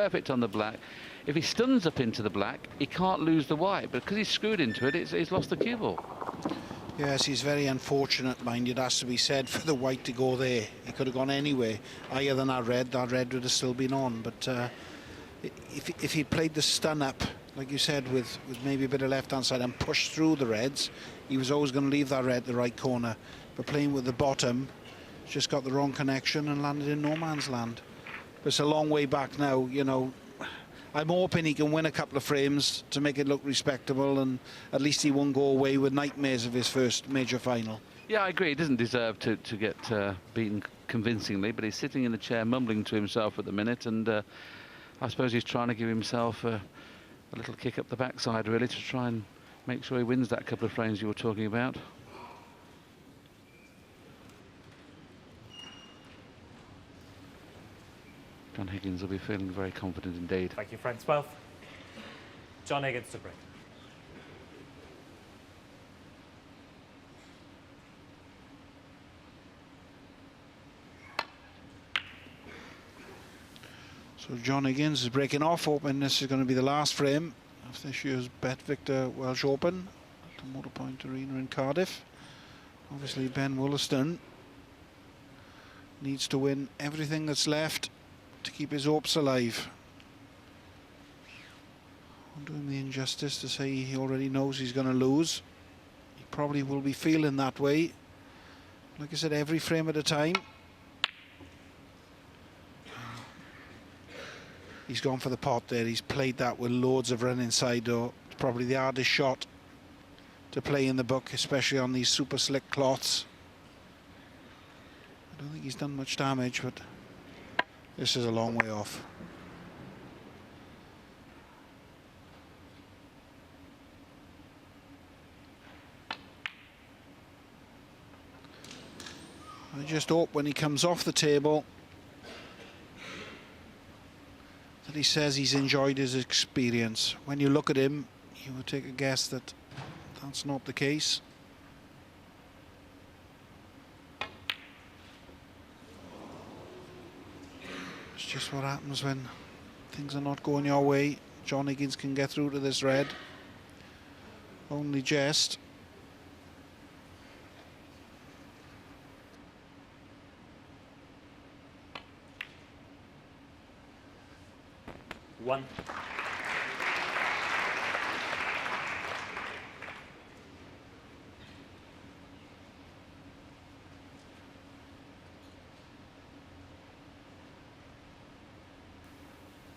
perfect on the black. If he stuns up into the black, he can't lose the white, but because he's screwed into it, he's lost the cue ball. Yes, he's very unfortunate, mind it has to be said, for the white to go there. He could have gone anywhere higher than that red would have still been on. But if he played the stun up, like you said, with maybe a bit of left-hand side and pushed through the reds, he was always going to leave that red the right corner. But playing with the bottom, just got the wrong connection and landed in no man's land. But it's a long way back now, you know. I'm hoping he can win a couple of frames to make it look respectable, and at least he won't go away with nightmares of his first major final. Yeah, I agree. He doesn't deserve to get beaten convincingly, but he's sitting in the chair mumbling to himself at the minute, and I suppose he's trying to give himself a little kick up the backside, really, to try and make sure he wins that couple of frames you were talking about. John Higgins will be feeling very confident indeed. Thank you, friends. 12th. John Higgins to break. So John Higgins is breaking off, hoping this is going to be the last frame of this year's Bet Victor Welsh Open at the Motorpoint Arena in Cardiff. Obviously Ben Woollaston needs to win everything that's left to keep his hopes alive. I'm doing the injustice to say he already knows he's going to lose. He probably will be feeling that way. Like I said, every frame at a time. He's gone for the pot there. He's played that with loads of run inside, though. It's probably the hardest shot to play in the book, especially on these super slick cloths. I don't think he's done much damage, but this is a long way off. I just hope when he comes off the table that he says he's enjoyed his experience. When you look at him, you would take a guess that that's not the case. It's just what happens when things are not going your way. John Higgins can get through to this red. Only just. One.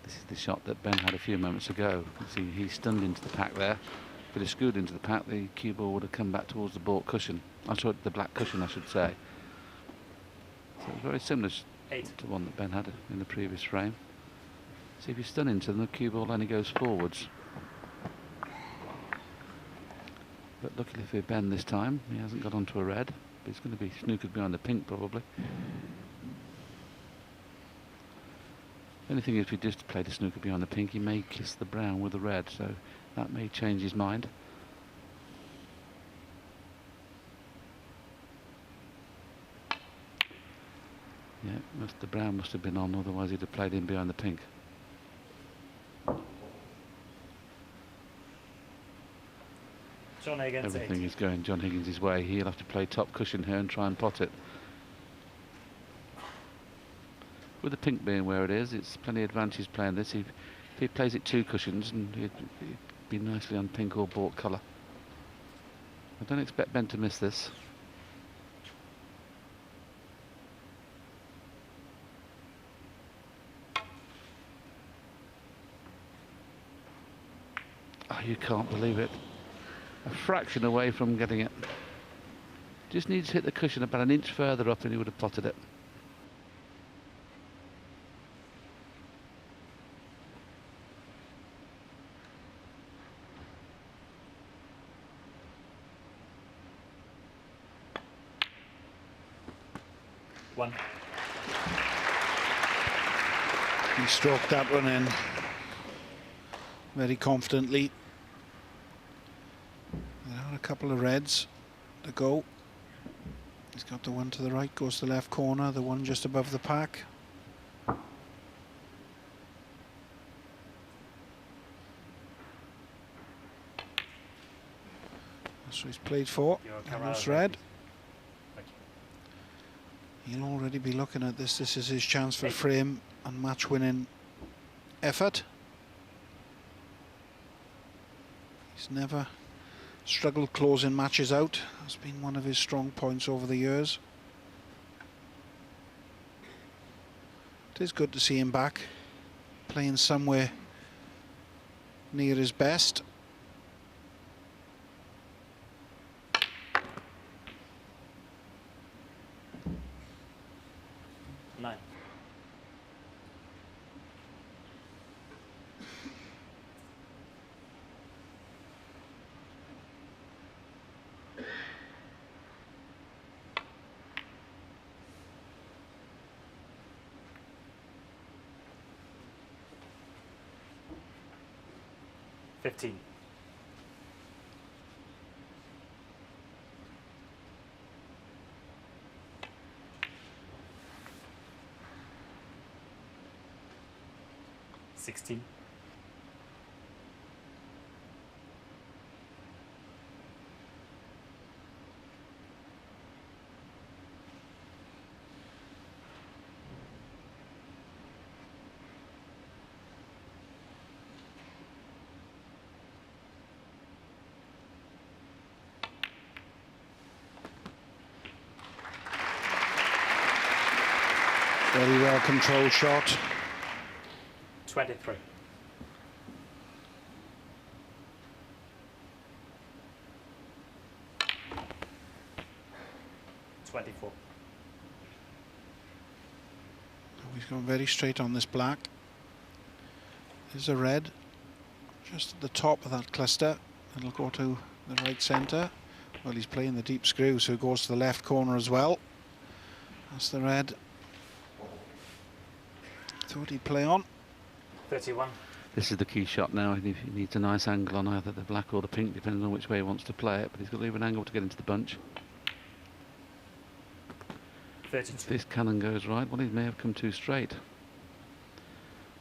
This is the shot that Ben had a few moments ago. See, he stunned into the pack there, but he screwed into the pack. The cue ball would have come back towards the baulk cushion. I saw the black cushion, I should say. So it's very similar to one that Ben had in the previous frame. See, if you stun into them, the cue ball only goes forwards. But luckily for Ben this time, he hasn't got onto a red. But he's going to be snookered behind the pink, probably. The only thing is, if he just played a snooker behind the pink, he may kiss the brown with the red, so that may change his mind. Yeah, the brown must have been on, otherwise he'd have played in behind the pink. John Higgins. Everything is going John Higgins' way. He'll have to play top cushion here and try and pot it. With the pink being where it is, it's plenty of advantage playing this. If he plays it two cushions, and it'd be nicely on pink or baulk colour. I don't expect Ben to miss this. Oh, you can't believe it. A fraction away from getting it. Just needs to hit the cushion about an inch further up and he would have potted it. One. He stroked that one in very confidently. There are a couple of reds to go. He's got the one to the right, goes to the left corner, the one just above the pack. That's what he's played for. Your camera Almost is red. please. Thank you. He'll already be looking at this. This is his chance for 8. frame and match-winning effort. He's never struggled closing matches out. That's been one of his strong points over the years. It is good to see him back, playing somewhere near his best. Nine. $15. $16. Very well controlled shot. 23. $24. He's going very straight on this black. There's a red just at the top of that cluster. It'll go to the right centre. Well, he's playing the deep screw, so it goes to the left corner as well. That's the red. Thought he'd play on. 31. This is the key shot now. He needs a nice angle on either the black or the pink, depending on which way he wants to play it. But he's got to leave an angle to get into the bunch. 32. If this cannon goes right, well, he may have come too straight.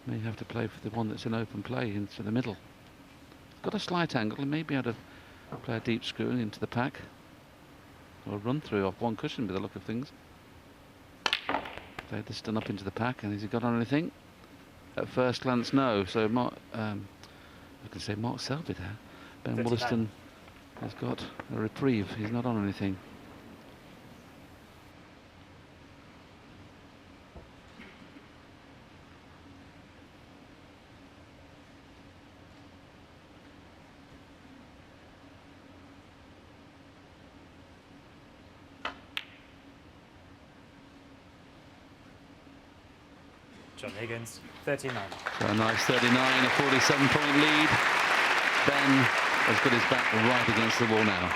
May have to play for the one that's in open play into the middle. Got a slight angle. He may be able to play a deep screw into the pack, or a run through off one cushion by the look of things. Played the stun up into the pack, and has he got on anything? At first glance, no. So Mark, I can say Mark Selby there. Ben 39. Woollaston has got a reprieve. He's not on anything. John Higgins, 39. So a nice 39, a 47-point lead. Ben has got his back right against the wall now.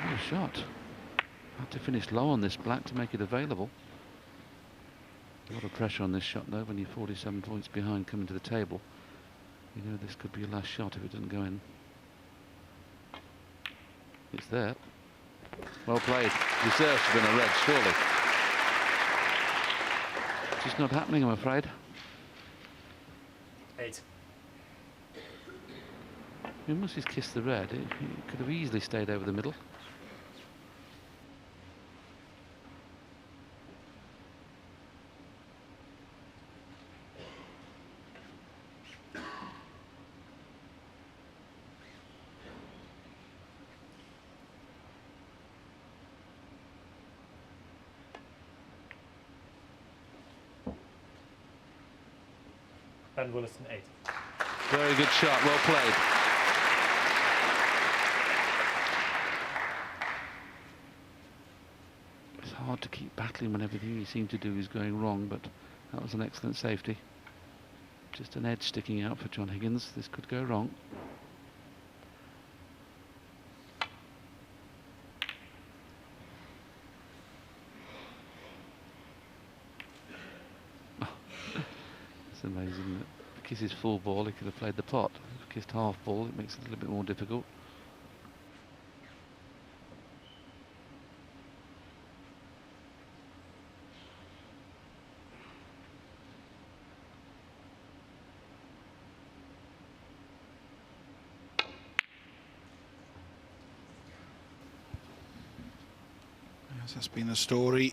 What a shot. Had to finish low on this black to make it available. A lot of pressure on this shot though when you're 47 points behind coming to the table. You know this could be your last shot if it doesn't go in. It's there. Well played. Deserves to win a red, surely. Just not happening, I'm afraid. 8. Once he's kissed the red, it could have easily stayed over the middle. Ben Woollaston, 8. Very good shot, well played. It's hard to keep battling when everything you seem to do is going wrong, but that was an excellent safety. Just an edge sticking out for John Higgins. This could go wrong. It's amazing that if he kisses full ball, he could have played the pot. If he kissed half ball, it makes it a little bit more difficult. Yes, that's been the story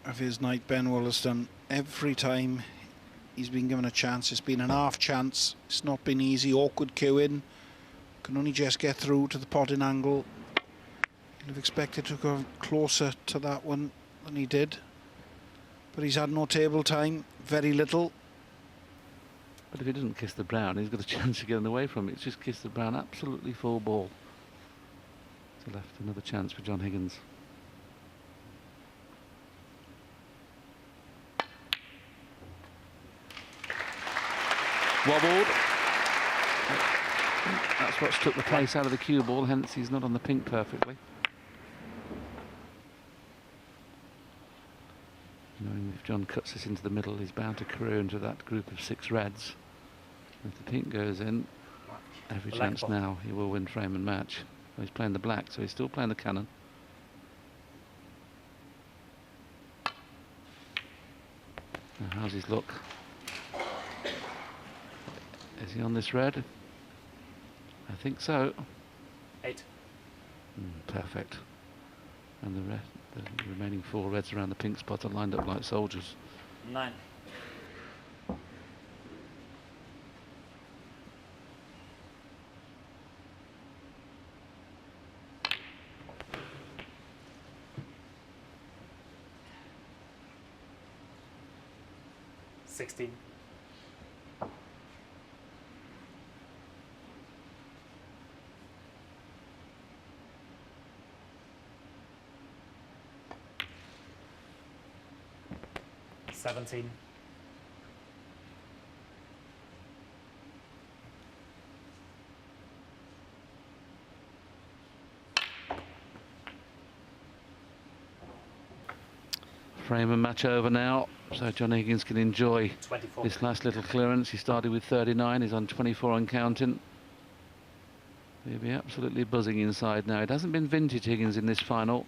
of his night, Ben Woollaston. Every time he's been given a chance, it's been an half chance. It's not been easy. Awkward queuing. Can only just get through to the potting angle. You'd have expected to go closer to that one than he did. But he's had no table time, very little. But if he doesn't kiss the brown, he's got a chance of getting away from it. It's just kissed the brown, absolutely full ball. So left another chance for John Higgins. Wobbled. That's what's took the place out of the cue ball, hence he's not on the pink perfectly. Knowing if John cuts this into the middle, he's bound to career into that group of 6 reds. If the pink goes in, every chance now he will win frame and match. Well, he's playing the black, so he's still playing the cannon. Now, how's his look? Is he on this red? I think so. 8. Perfect. And the remaining 4 reds around the pink spot are lined up like soldiers. 9. $16. 17. 'Frame and match over now, so John Higgins can enjoy 24. this last little clearance. He started with 39, he's on 24 and counting. He'll be absolutely buzzing inside now. It hasn't been vintage Higgins in this final,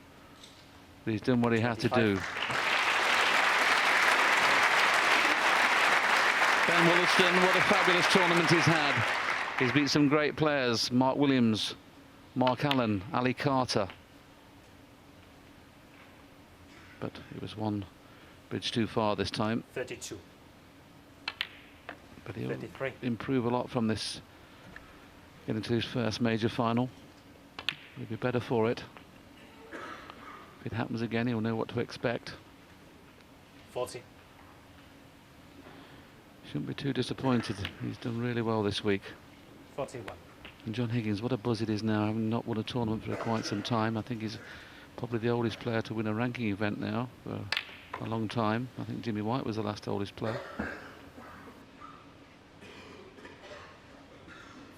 but he's done what he had to do. Ben Woollaston, what a fabulous tournament he's had. He's beat some great players, Mark Williams, Mark Allen, Ali Carter. But it was one bridge too far this time. 32. But he'll 33. improve a lot from this, getting to his first major final. He'll be better for it. If it happens again, he'll know what to expect. 40. Shouldn't be too disappointed. He's done really well this week. 41. And John Higgins, what a buzz it is now, having not won a tournament for quite some time. I think he's probably the oldest player to win a ranking event now for a long time. I think Jimmy White was the last oldest player.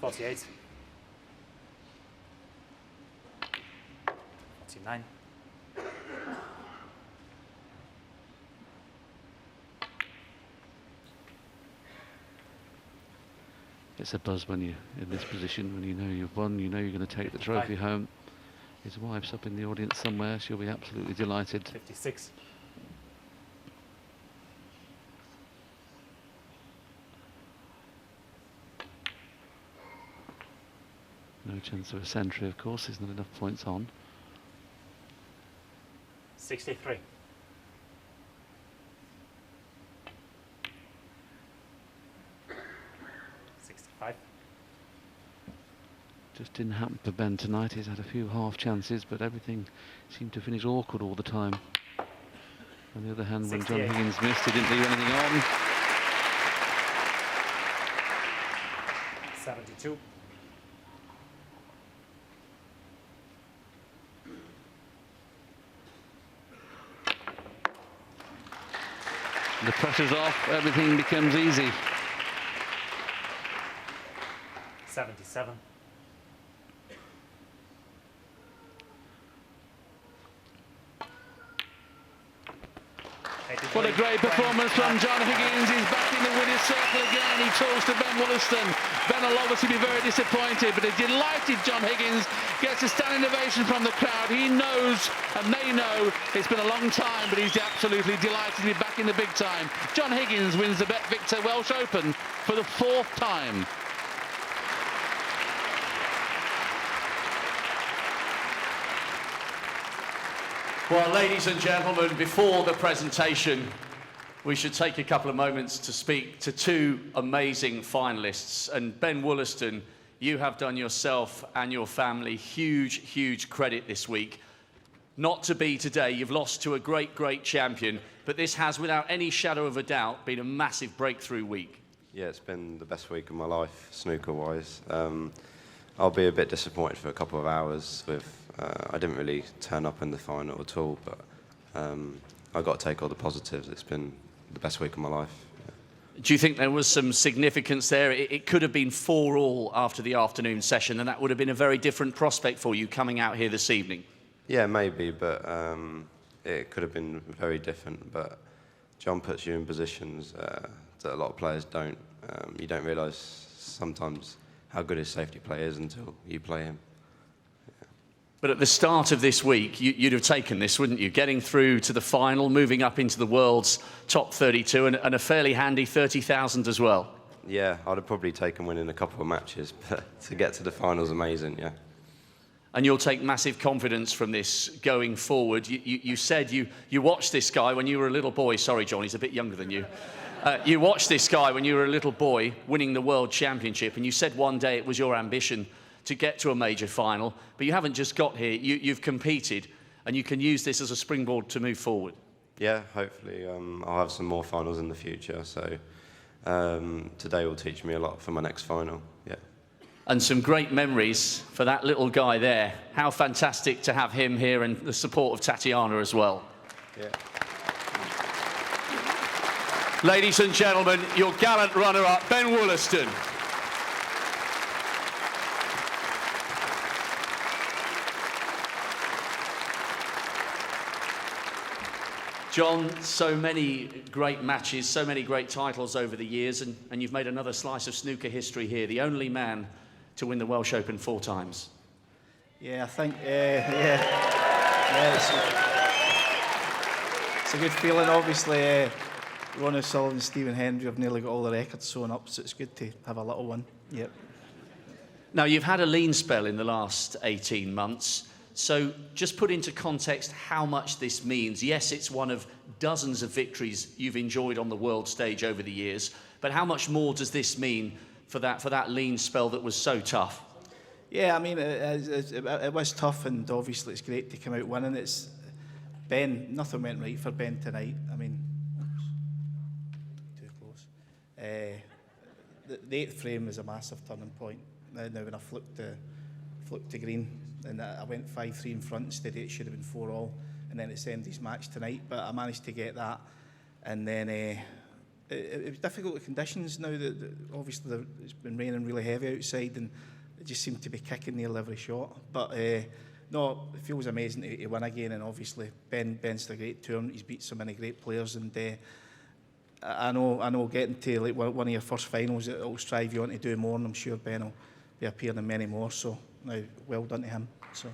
48. 49. It's a buzz when you're in this position, when you know you've won, you know you're going to take the trophy home. His wife's up in the audience somewhere. She'll be absolutely delighted. 56. No chance of a century, of course. There's not enough points on. 63. 65. Just didn't happen for Ben tonight. He's had a few half chances, but everything seemed to finish awkward all the time. On the other hand, when John 68. Higgins missed, he didn't leave anything on. 72. The pressure's off, everything becomes easy. 77. What a great performance from John Higgins. He's back in the winner's circle again. He talks to Ben Woollaston. Ben will obviously be very disappointed, but a delighted John Higgins gets a standing ovation from the crowd. He knows, and they know, it's been a long time, but he's absolutely delighted to be back in the big time. John Higgins wins the Bet Victor Welsh Open for the 4th time. Well, ladies and gentlemen, before the presentation, we should take a couple of moments to speak to 2 amazing finalists. And Ben Woollaston, you have done yourself and your family huge, huge credit this week. Not to be today, you've lost to a great, great champion, but this has, without any shadow of a doubt, been a massive breakthrough week. Yeah, it's been the best week of my life, snooker-wise. I'll be a bit disappointed for a couple of hours with I didn't really turn up in the final at all, but I got to take all the positives. It's been the best week of my life. Yeah. Do you think there was some significance there? It could have been 4-all after the afternoon session, and that would have been a very different prospect for you coming out here this evening. Yeah, maybe, but it could have been very different. But John puts you in positions that a lot of players don't. You don't realise sometimes how good his safety play is until you play him. But at the start of this week, you'd have taken this, wouldn't you? Getting through to the final, moving up into the world's top 32, and a fairly handy 30,000 as well. Yeah, I'd have probably taken winning a couple of matches, but to get to the final's amazing, yeah. And you'll take massive confidence from this going forward. You said you watched this guy when you were a little boy. Sorry, John, he's a bit younger than you. You watched this guy when you were a little boy winning the World Championship, and you said one day it was your ambition to get to a major final, but you haven't just got here, you've competed, and you can use this as a springboard to move forward. Yeah, hopefully I'll have some more finals in the future, so today will teach me a lot for my next final, yeah. And some great memories for that little guy there. How fantastic to have him here and the support of Tatiana as well. Yeah. Ladies and gentlemen, your gallant runner-up, Ben Woollaston. John, so many great matches, so many great titles over the years, and you've made another slice of snooker history here, the only man to win the Welsh Open 4 times. Yeah, I think, it's a good feeling. Obviously, Ron O'Sullivan and Stephen Hendry have nearly got all the records sewn up, so it's good to have a little one. Yep. Now, you've had a lean spell in the last 18 months. So just put into context how much this means. Yes, it's one of dozens of victories you've enjoyed on the world stage over the years, but how much more does this mean for that lean spell that was so tough? Yeah, I mean, it was tough, and obviously it's great to come out winning. It's Ben, nothing went right for Ben tonight. I mean, too close. The 8th frame was a massive turning point. Now when I flipped to green, and I went 5-3 in front instead it should have been 4-all, and then it's Andy's match tonight, but I managed to get that. And then it was difficult conditions now that obviously it's been raining really heavy outside, and it just seemed to be kicking nearly every shot. But no, it feels amazing to win again, and obviously Ben's had a great tournament. He's beat so many great players, and I know getting to like one of your first finals, it'll strive you on to do more, and I'm sure Ben will be appearing in many more. So now, well done to him. So.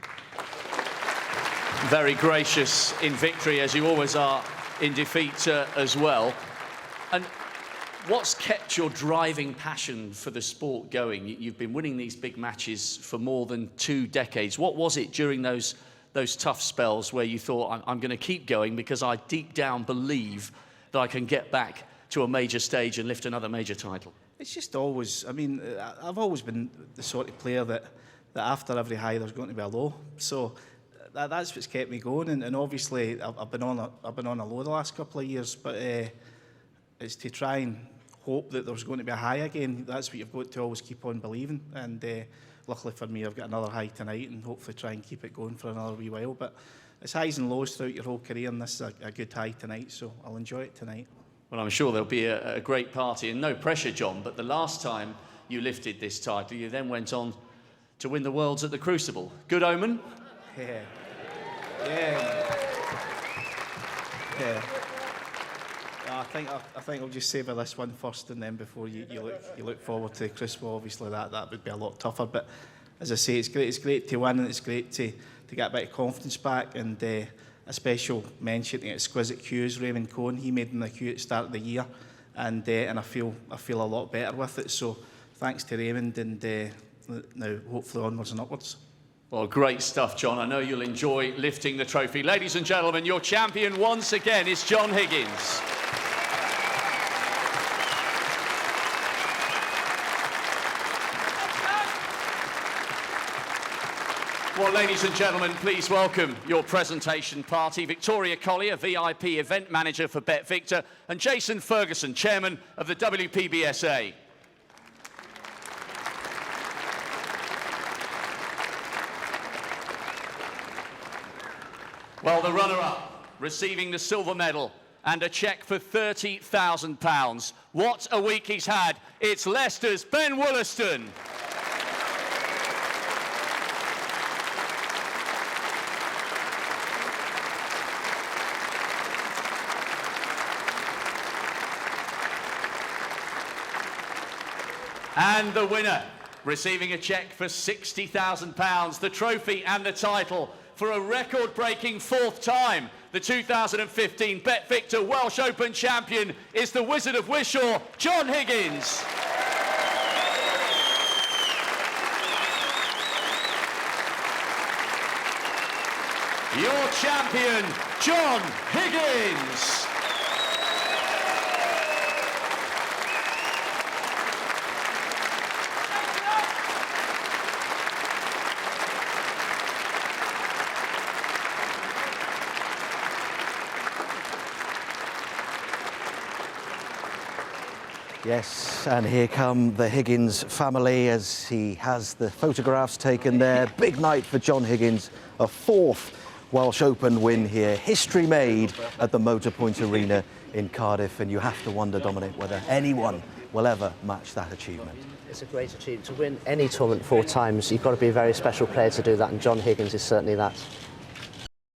Very gracious in victory, as you always are in defeat as well. And what's kept your driving passion for the sport going? You've been winning these big matches for more than 2 decades. What was it during those tough spells where you thought, I'm going to keep going because I deep down believe that I can get back to a major stage and lift another major title? It's just always, I mean, I've always been the sort of player that after every high there's going to be a low. So that's what's kept me going. And obviously I've been on a low the last couple of years, but it's to try and hope that there's going to be a high again. That's what you've got to always keep on believing. And luckily for me, I've got another high tonight, and hopefully try and keep it going for another wee while. But it's highs and lows throughout your whole career, and this is a good high tonight, so I'll enjoy it tonight. Well, I'm sure there'll be a great party, and no pressure, John, but the last time you lifted this title, you then went on to win the Worlds at the Crucible. Good omen? Yeah. I think I'll just savour this one first, and then before you look forward to Criswell. Obviously, that would be a lot tougher. But as I say, it's great to win, and it's great to get a bit of confidence back. And a special mention to Exquisite Cues, Raymond Cohen. He made an cue at the start of the year, and I feel a lot better with it. So thanks to Raymond, and now hopefully onwards and upwards. Well, great stuff, John. I know you'll enjoy lifting the trophy. Ladies and gentlemen, your champion once again is John Higgins. Well, ladies and gentlemen, please welcome your presentation party. Victoria Collier, VIP event manager for Bet Victor, and Jason Ferguson, chairman of the WPBSA. Well, the runner-up, receiving the silver medal and a cheque for £30,000. What a week he's had. It's Leicester's Ben Woollaston. And the winner, receiving a cheque for £60,000, the trophy and the title for a record-breaking 4th time. The 2015 Bet Victor Welsh Open champion is the Wizard of Wishaw, John Higgins. Your champion, John Higgins. Yes, and here come the Higgins family as he has the photographs taken there. Big night for John Higgins, a 4th Welsh Open win here. History made at the Motorpoint Arena in Cardiff, and you have to wonder, Dominic, whether anyone will ever match that achievement. It's a great achievement. To win any tournament 4 times, you've got to be a very special player to do that, and John Higgins is certainly that.